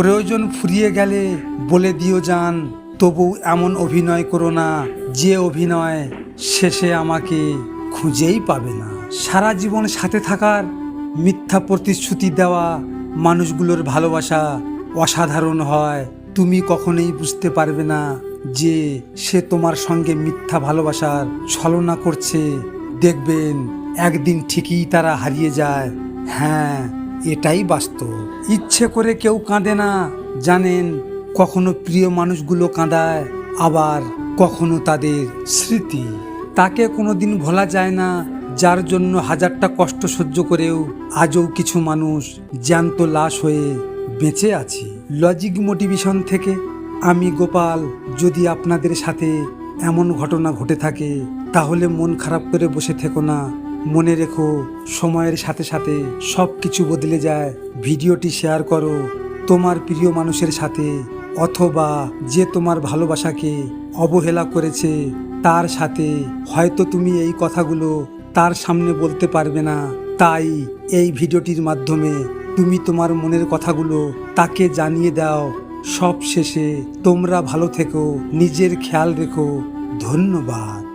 প্রয়োজন ফুরিয়ে গেলে বলে দিও জান, তবু এমন অভিনয় করো না যে অভিনয় শেষে আমাকে খুঁজেই পাবে না। সারা জীবন সাথে থাকার মিথ্যা প্রতিশ্রুতি দেওয়া মানুষগুলোর ভালোবাসা অসাধারণ হয়। তুমি কখনোই বুঝতে পারবে না যে সে তোমার সঙ্গে মিথ্যা ভালোবাসার ছলনা করছে। দেখবেন একদিন ঠিকই তারা হারিয়ে যায়। হ্যাঁ, এটাই বাস্তব। ইচ্ছে করে কেউ কাঁদে না জানেন, কখনো প্রিয় মানুষগুলো কাঁদায়, আবার কখনো তাদের স্মৃতি। তাকে কোনোদিন ভোলা যায় না যার জন্য হাজারটা কষ্ট সহ্য করেও আজও কিছু মানুষ জ্যান্ত লাশ হয়ে বেঁচে আছি। লজিক মোটিভেশন থেকে আমি গোপাল। যদি আপনাদের সাথে এমন ঘটনা ঘটে থাকে তাহলে মন খারাপ করে বসে থেকো না। মনে রেখো, সময়ের সাথে সাথে সব কিছু বদলে যায়। ভিডিওটি শেয়ার করো তোমার প্রিয় মানুষের সাথে, অথবা যে তোমার ভালোবাসাকে অবহেলা করেছে তার সাথে। হয়তো তুমি এই কথাগুলো তার সামনে বলতে পারবে না, তাই এই ভিডিওটির মাধ্যমে তুমি তোমার মনের কথাগুলো তাকে জানিয়ে দাও। সব শেষে তোমরা ভালো থেকো, নিজের খেয়াল রেখো। ধন্যবাদ।